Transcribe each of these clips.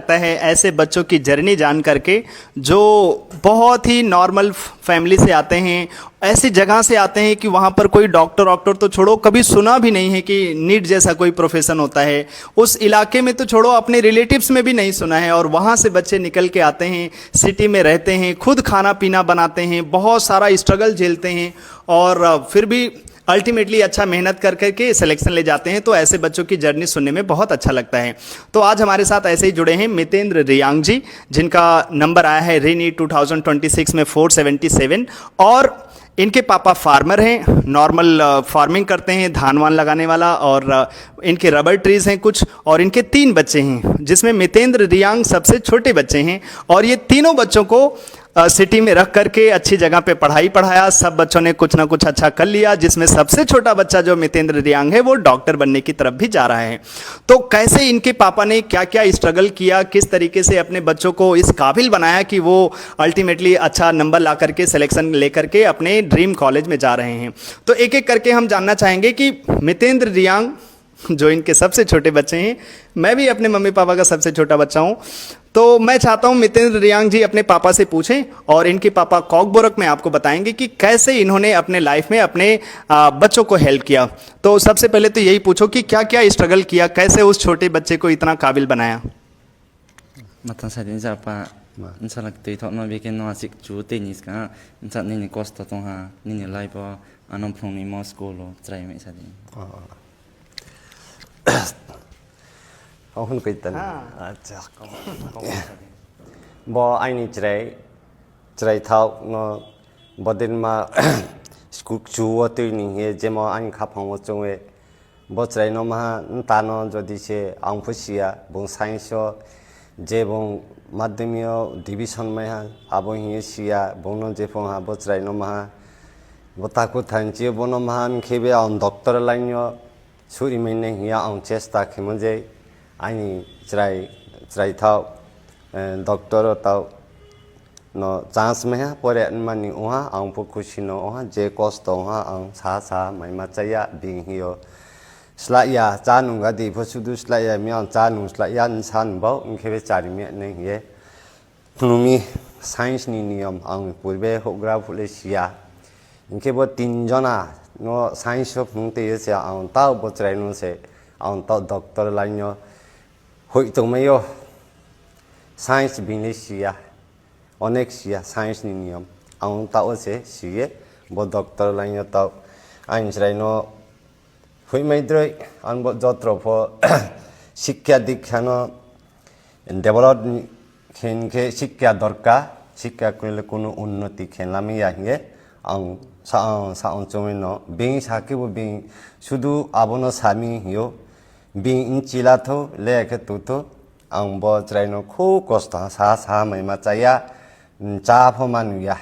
लगता है ऐसे बच्चों की जर्नी जान करके जो बहुत ही नॉर्मल फैमिली से आते हैं, ऐसी जगह से आते हैं कि वहाँ पर कोई डॉक्टर तो छोड़ो, कभी सुना भी नहीं है कि नीट जैसा कोई प्रोफेशन होता है। उस इलाके में तो छोड़ो, अपने रिलेटिव्स में भी नहीं सुना है, और वहाँ से बच्चे निकल के आते हैं, सिटी में रहते हैं, खुद खाना पीना बनाते हैं, बहुत सारा स्ट्रगल झेलते हैं, और फिर भी अल्टीमेटली अच्छा मेहनत कर करके सिलेक्शन ले जाते हैं। तो ऐसे बच्चों की जर्नी सुनने में बहुत अच्छा लगता है। तो आज हमारे साथ ऐसे ही जुड़े हैं मितेंद्र रियांग जी, जिनका नंबर आया है रीनीट 2026 में 477, और इनके पापा फार्मर हैं, नॉर्मल फार्मिंग करते हैं, धान वान लगाने वाला, और इनके रबर ट्रीज हैं कुछ, और इनके 3 बच्चे हैं, जिसमें मितेंद्र रियांग सबसे छोटे बच्चे हैं। और ये तीनों बच्चों को सिटी में रख करके अच्छी जगह पे पढ़ाया। सब बच्चों ने कुछ ना कुछ अच्छा कर लिया, जिसमें सबसे छोटा बच्चा जो मितेंद्र रियांग है वो डॉक्टर बनने की तरफ भी जा रहा है। तो कैसे इनके पापा ने क्या क्या स्ट्रगल किया, किस तरीके से अपने बच्चों को इस काबिल बनाया कि वो अल्टीमेटली अच्छा नंबर ला करके सिलेक्शन लेकर के अपने ड्रीम कॉलेज में जा रहे हैं, तो एक एक करके हम जानना चाहेंगे कि मितेंद्र रियांग जो इनके सबसे छोटे बच्चे हैं, मैं भी अपने मम्मी पापा का सबसे छोटा बच्चा हूं, तो मैं चाहता हूं मितेंद्र रियांग जी अपने पापा से पूछें, और इनके पापा कॉकबोरक में आपको बताएंगे कि कैसे इन्होंने अपने लाइफ में अपने बच्चों को हेल्प किया। तो सबसे पहले तो यही पूछो कि क्या क्या स्ट्रगल किया, कैसे उस छोटे बच्चे को इतना काबिल बनाया। Matan sa din sa pa sa nagtay thọ nó cái nó sik chú tên như cả sa nên cost tông ha nên lại pa anong phong ni mo school lo try me sa din. Không có tên. Bo anh chạy thao nó bo đến mà school chú tôi nín cái mà anh khắp hàng một trong ấy bo chạy nó mà ta nó cho đi xe ông phụ xe bông science जे बंग माध्यमिक division में हा अब ही सिया बंग जे फंग हा बचराय न महा बताको थांचे बन महा खेबे आं डॉक्टर लाइन सुरी में नहीं हिया आं चेष्टा खेम जे आनी चराय थाव डॉक्टर ताव न चांस में हा परे मानी वहाँ आं पो खुशी न वहाँ जे कष्ट वहाँ आं सा माय माचाया बिंग हियो Selaya canung gadi fosudu selaya mian canung selaya insan bau ingkebe cari mian neng ye numi sains ni niam ang purbe hogra Malaysia ingkebe tinjana no sains of nungte ye se ang tau bocrai no se ang tau doktor lainyo hoi tong mayo sains Malaysia onexia sains ni niam ang tau se siye bo doktor lainyo tau ang serai no हुई मैद्रय आन बो जत्र फो शिक्षा दीक्षा न develop खेन के शिक्षा दरकार शिक्षा कोले कोनो उन्नति खेला में आहिए आं सा अंचमे न बिंग साके बो बिंग सुदु आबन सामी हियो बिंग इंचिला थो लेके तुतो आं बो ट्राइन खो कष्ट सा मैमा चाया चा फो मानुया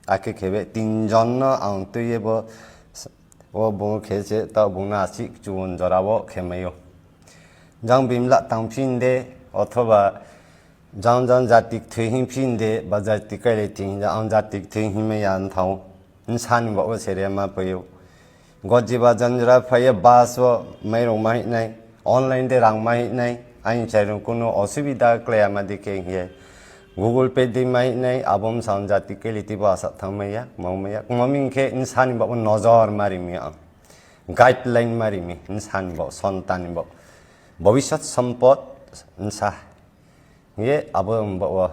आके खेबे 3 जन न आं तो ये बो वो बुंग खेचे तो बुंगना सिक चुन जरावो खेमयो जंग बिमला तंग फिंदे अथवा जंग जातिक थेहिं फिंदे बजाति कले तिं जंग जातिक थेहिं में यान थाउ इंसान बो सेरे मा पयो गजिबा जंजरा फये बासो मैरो माहि नै ऑनलाइन दे रांग माहि नै आइन चाइरो कोनो असुविधा क्लेया मा दिखे हे Google Pay di mai nai abom sound jati ke liti bahasa thamaya maumaya mami ke insan bawa nazar mari mi guideline mari mi insan bawa santan bawa bhavishyat sampad insa ye abom bawa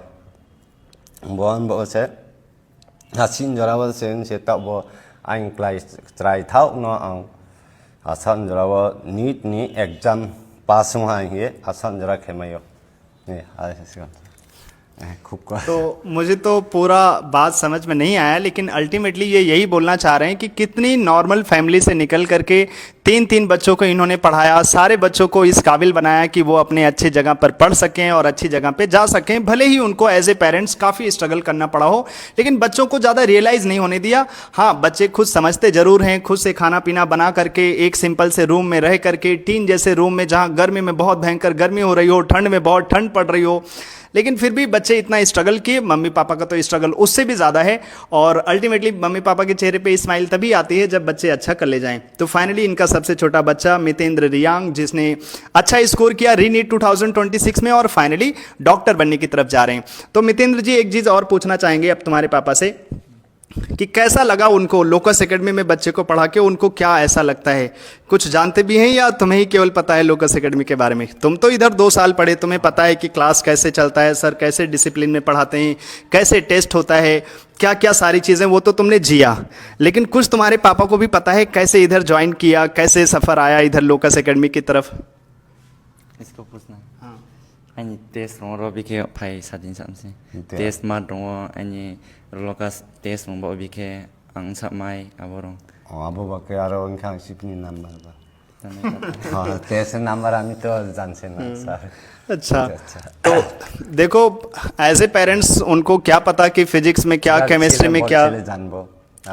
se hasin jarawa se tak bawa aing class try thau no ang hasan jarawa neat ni exam pass हुआ ये hasan जरा खेमायो ये आया तो मुझे तो पूरा बात समझ में नहीं आया, लेकिन अल्टीमेटली ये यही बोलना चाह रहे हैं कि कितनी नॉर्मल फैमिली से निकल करके 3 बच्चों को इन्होंने पढ़ाया, सारे बच्चों को इस काबिल बनाया कि वो अपने अच्छी जगह पर पढ़ सकें और अच्छी जगह पे जा सकें। भले ही उनको एज ए पेरेंट्स काफ़ी स्ट्रगल करना पड़ा हो, लेकिन बच्चों को ज़्यादा रियलाइज़ नहीं होने दिया। हाँ, बच्चे खुद समझते ज़रूर हैं, खुद से खाना पीना बना करके एक सिंपल से रूम में रह करके, टीन जैसे रूम में जहाँ गर्मी में बहुत भयंकर गर्मी हो रही हो, ठंड में बहुत ठंड पड़ रही हो, लेकिन फिर भी बच्चे इतना स्ट्रगल किए, मम्मी पापा का तो स्ट्रगल उससे भी ज़्यादा है, और अल्टीमेटली मम्मी पापा के चेहरे पे स्माइल तभी आती है जब बच्चे अच्छा कर ले जाएं। तो फाइनली इनका सबसे छोटा बच्चा मितेंद्र रियांग, जिसने अच्छा स्कोर किया रीनीट 2026 में और फाइनली डॉक्टर बनने की तरफ जा रहे हैं। तो मितेंद्र जी, एक चीज़ और पूछना चाहेंगे अब तुम्हारे पापा से कि कैसा लगा उनको लोकस एकेडमी में बच्चे को पढ़ा के, उनको क्या ऐसा लगता है? कुछ जानते भी हैं या तुम्हें ही केवल पता है लोकस एकेडमी के बारे में? तुम तो इधर 2 साल पढ़े, तुम्हें पता है कि क्लास कैसे चलता है, सर कैसे डिसिप्लिन में पढ़ाते हैं, कैसे टेस्ट होता है, क्या क्या सारी चीज़ें, वो तो तुमने जिया। लेकिन कुछ तुम्हारे पापा को भी पता है कैसे इधर ज्वाइन किया, कैसे सफ़र आया इधर लोकस एकेडमी की तरफ? इसको पूछना anh test rong ro bike phai sadin samse test ma rong ani lokas test rong bo bike ang samai aborong Abu বাকে আরো ইনখান সিপনি নাম্বার বা হ্যাঁ টেস্ট নাম্বার আমি তো জানছি না স্যার। अच्छा, तो देखो एज ए पेरेंट्स उनको क्या पता कि फिजिक्स में क्या, केमिस्ट्री में क्या। জানবো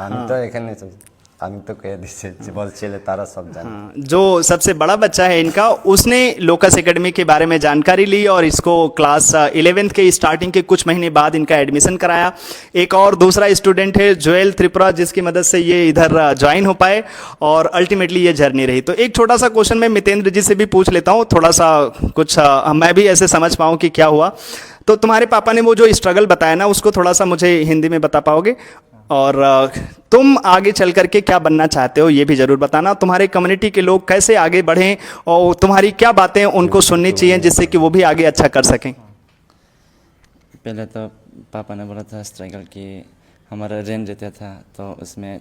আমি তো এখানে আমি तो कह दिसे बोल चले तारा सब जान। जो सबसे बड़ा बच्चा है इनका, उसने लोकस एकेडमी के बारे में जानकारी ली और इसको क्लास 11th के स्टार्टिंग के कुछ महीने बाद इनका एडमिशन कराया। एक और दूसरा स्टूडेंट है जोएल त्रिपुरा, जिसकी मदद से ये इधर ज्वाइन हो पाए और अल्टीमेटली ये जर्नी रही। तो एक छोटा सा क्वेश्चन मैं मितेंद्र जी से भी पूछ लेता हूँ, थोड़ा सा कुछ मैं भी ऐसे समझ पाऊँ कि क्या हुआ। तो तुम्हारे पापा ने वो जो स्ट्रगल बताया ना, उसको थोड़ा सा मुझे हिंदी में बता पाओगे? और तुम आगे चल करके क्या बनना चाहते हो ये भी ज़रूर बताना। तुम्हारे कम्युनिटी के लोग कैसे आगे बढ़ें और तुम्हारी क्या बातें उनको सुननी चाहिए जिससे कि वो भी आगे अच्छा कर सकें। पहले तो पापा ने बोला था स्ट्रगल कि हमारा रेंट रहता था, तो उसमें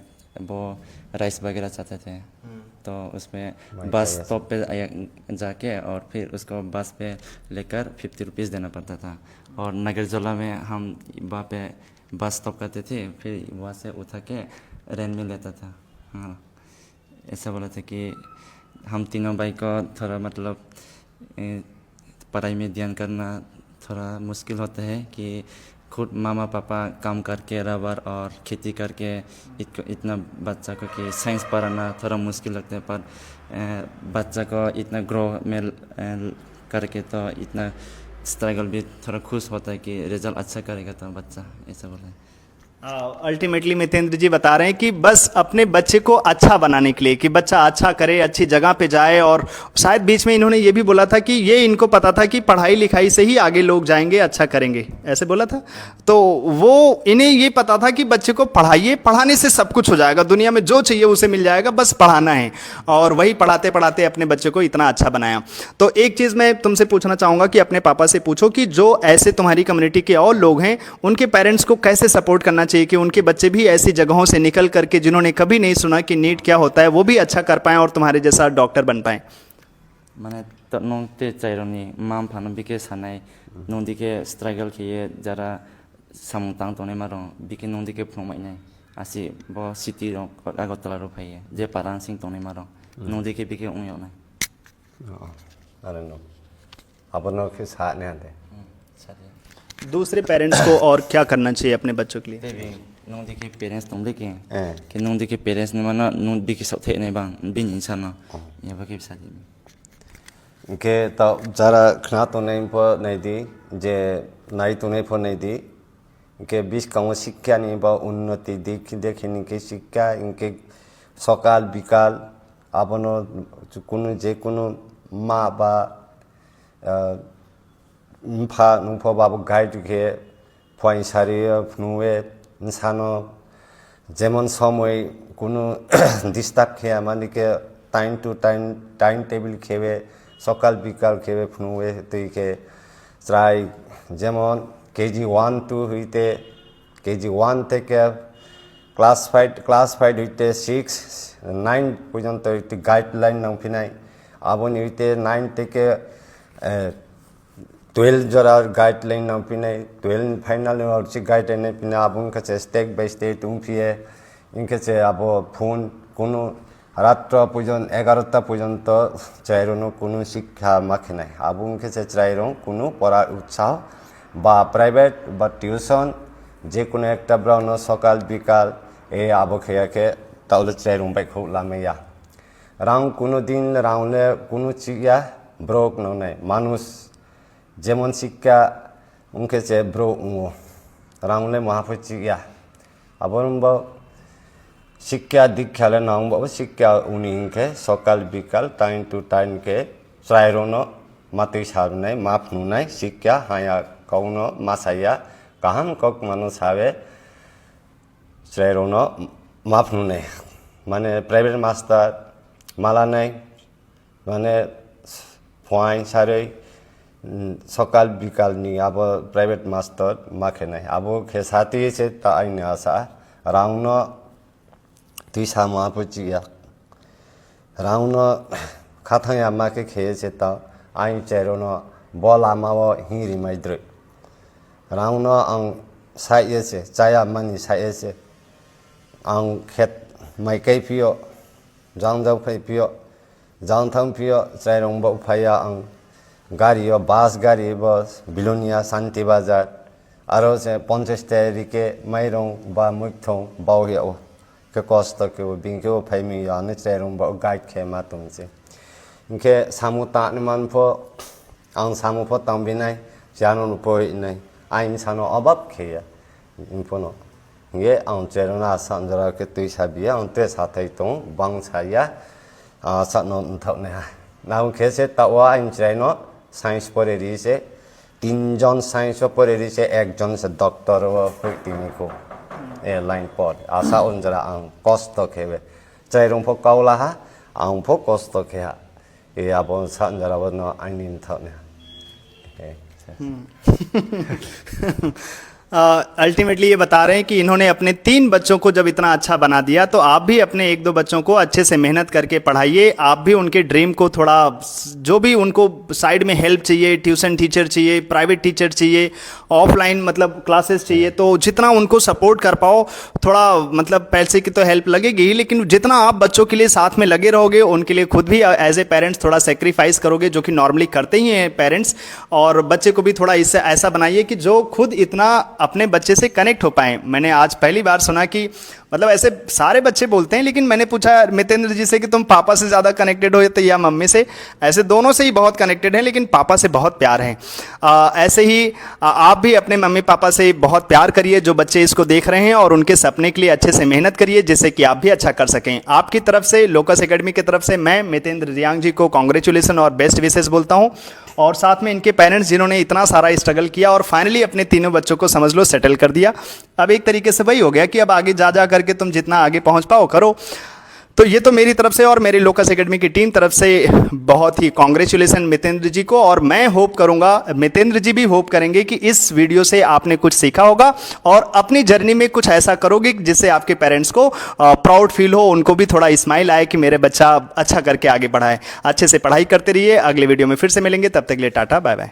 वो राइस वगैरह चाहते थे, तो उसमें बस स्टॉप पे जाके और फिर उसको बस पे लेकर 50 रुपीज़ देना पड़ता था। और नगरजोला में हम वहाँ पे बस स्टॉप करते थे, फिर वहाँ से उठा के रेंट में लेता था। हाँ, ऐसा बोला था कि हम तीनों भाई को थोड़ा मतलब पढ़ाई में ध्यान करना थोड़ा मुश्किल होता है कि खुद मामा पापा काम करके रबर और खेती करके इतना बच्चा को कि साइंस पढ़ाना थोड़ा मुश्किल लगता है, पर बच्चा को इतना ग्रो में करके तो इतना स्ट्रगल भी थोड़ा खुश होता है कि रिजल्ट अच्छा करेगा तो बच्चा, ऐसा बोला है। अल्टीमेटली मितेंद्र जी बता रहे हैं कि बस अपने बच्चे को अच्छा बनाने के लिए, कि बच्चा अच्छा करे, अच्छी जगह पे जाए। और शायद बीच में इन्होंने ये भी बोला था कि ये इनको पता था कि पढ़ाई लिखाई से ही आगे लोग जाएंगे, अच्छा करेंगे, ऐसे बोला था। तो वो इन्हें ये पता था कि बच्चे को पढ़ाइए, पढ़ाने से सब कुछ हो जाएगा, दुनिया में जो चाहिए उसे मिल जाएगा, बस पढ़ाना है। और वही पढ़ाते पढ़ाते अपने बच्चे को इतना अच्छा बनाया। तो एक चीज़ मैं तुमसे पूछना चाहूँगा कि अपने पापा से पूछो कि जो ऐसे तुम्हारी कम्युनिटी के और लोग हैं, उनके पेरेंट्स को कैसे सपोर्ट करना चाहिए कि उनके बच्चे भी ऐसी जगहों से निकल करके, जिन्होंने कभी नहीं सुना कि नीट क्या होता है, वो भी अच्छा कर पाएं और तुम्हारे जैसा डॉक्टर बन पाएं। माने तो नोंते चाइरोनी माम फानो बिके सानाय नोंदी के स्ट्रगल किए जरा सामुतांग तोने मारो बिके नोंदी के फ्रोमाइनाय आसी बो सिटी रो आगरतला रो फाइए जे पारां सिंह तोने मारो नोंदी के बिके उयोनाय अरे नो अपनों के साथ नहीं आते। दूसरे पेरेंट्स को और क्या करना चाहिए अपने बच्चों के लिए? नोंदी के पेरेंट्स तुम देखे कि नोंदी के पेरेंट्स ने माना नोंदी के साथ नहीं बांग बिन इंसान ये बाकी साथी के तो जरा खना तो नहीं पर नहीं दी जे नहीं तो नहीं पर नहीं दी के बीच कामों शिक्षा नहीं बा उन्नति देखी इनके शिक्षा इनके सकाल बिकाल अपनों कुनु जे कुनु माँ बा नुफा नुफा बाबू गाइड के फरायसालि नुवे इंसानो जेमन समय कुनु डिस्टार्ब किया माने के टाइम टू टाइम टेबल खेवे सकाल बिकाल खेवे फुनुवे तो के ट्राई जेमन KG 1 2 हुईते KG 1 ते के क्लास 5 हुईते 6 9 पर्यंत हुईते गाइडलाइन नांफिनाय आबोन हुईते 9 ते के 12 जरा गाइडलाइन नांफिनाय 12 फाइनल और ची गाइडलाइन पिना आबोन के स्टेप बाय स्टेप उनफिए इनके से आबो फोन कोनो रात्र पर्यंत 11टा पर्यंत चाइरोनो कोनो शिक्षा माखिनाय आबोन के से चाइरो कोनो पढ़ार उत्साह বা প্রাইভেট বা টিউশন যে কোনো একটা ব্রাউন সকাল বিকাল এই আবহাওয়াকে তাহলে চাইরুমবাই খুব লামেয়া রাং কোনো দিন রাউলে কোনো চিয়া ব্রোক নাই মানুষ যেমন শিক্ষা उनके चे ब्रो उंगो राउंड महाफुची या अब शिक्षा दीक्षा ले नांग शिक्षा उन्हीं के सकाल बिकाल टाइम टू टाइम के च्राइरोनो मातुई साबनाय माफ नुनाय शिक्षा हाया कौनो मासाया कहम कक मानो सावे च्राइरोनो माफ नुनाय माने प्राइवेट मास्टर मालानाय माने फुवाई सारै सकाल बिकाल नि अब प्राइवेट मास्टर माखेनाय अब खेसाती से ता आइने आसा राउनो तुइसा मापुचिया राउनो खाथाया माके खेसे ता आइ चेरोनो बलामाव हिरि माइद्र राउनो आं साइएसे चाया मानि साइएसे आं खेत माइकै पियो जांजाव फै पियो जांथाम पियो चाइरंबा उफाया आं गाड़ियो बास गाड़ी बस बिलोनिया शांति बाजार आरो से 50 तारिखे माइरं बा मुक्थं बावहियाव के कष्ट के बिंके फाइमी याने चाइरंबा गाइड खे मातुमसे इनके सामु तानमानफो आं सामुफो तांबिनाय जानो पोइनाय आइन सानो अबाब खेया इनफोनो ये आं चाइरंना सांजरा के तुइसा बिया अंते साथै तं बांसाया सानो नथौने नाउ खेसे तावा आइन चाइनो साइंस पढ़े रही से 3 जन साइंस पढ़े रही से 1 जन से डॉक्टर व तीन को एयरलाइन पढ़ आशा उनजरा आं कष्ट खेबे चाइरं फो कावला हा आं फो कष्ट खेहा ये अब सांजरा व न आइनिन थने अल्टीमेटली ये बता रहे हैं कि इन्होंने अपने 3 बच्चों को जब इतना अच्छा बना दिया तो आप भी अपने 1-2 बच्चों को अच्छे से मेहनत करके पढ़ाइए। आप भी उनके ड्रीम को थोड़ा जो भी उनको साइड में हेल्प चाहिए, ट्यूशन टीचर चाहिए, प्राइवेट टीचर चाहिए, ऑफलाइन मतलब क्लासेस चाहिए, तो जितना उनको सपोर्ट कर पाओ थोड़ा मतलब पैसे की तो हेल्प लगेगी ही, लेकिन जितना आप बच्चों के लिए साथ में लगे रहोगे उनके लिए खुद भी एज ए पेरेंट्स थोड़ा सेक्रीफाइस करोगे, जो कि नॉर्मली करते ही हैं पेरेंट्स। और बच्चे को भी थोड़ा इससे ऐसा बनाइए कि जो खुद इतना अपने बच्चे से कनेक्ट हो पाए। मैंने आज पहली बार सुना कि मतलब ऐसे सारे बच्चे बोलते हैं, लेकिन मैंने पूछा मितेंद्र जी से कि तुम पापा से ज़्यादा कनेक्टेड हो या मम्मी से, ऐसे दोनों से ही बहुत कनेक्टेड हैं, लेकिन पापा से बहुत प्यार है। ऐसे ही आप भी अपने मम्मी पापा से बहुत प्यार करिए जो बच्चे इसको देख रहे हैं, और उनके सपने के लिए अच्छे से मेहनत करिए जिससे कि आप भी अच्छा कर सकें। आपकी तरफ से, लोकस एकेडमी की तरफ से मैं मितेंद्र रियांग जी को कॉन्ग्रेचुलेसन और बेस्ट विशेस बोलता हूँ, और साथ में इनके पेरेंट्स जिन्होंने इतना सारा स्ट्रगल किया और फाइनली अपने तीनों बच्चों को समझ लो सेटल कर दिया। अब एक तरीके से वही हो गया कि अब आगे जा करके तुम जितना आगे पहुंच पाओ करो। तो ये तो मेरी तरफ से और मेरी लोकस एकेडमी की टीम तरफ से बहुत ही कॉन्ग्रेचुलेसन मितेंद्र जी को, और मैं होप करूंगा मितेंद्र जी भी होप करेंगे कि इस वीडियो से आपने कुछ सीखा होगा और अपनी जर्नी में कुछ ऐसा करोगे जिससे आपके पेरेंट्स को प्राउड फील हो, उनको भी थोड़ा स्माइल आए कि मेरे बच्चा अच्छा करके आगे बढ़ाए। अच्छे से पढ़ाई करते रहिए। अगले वीडियो में फिर से मिलेंगे, तब तक के लिए टाटा बाय बाय।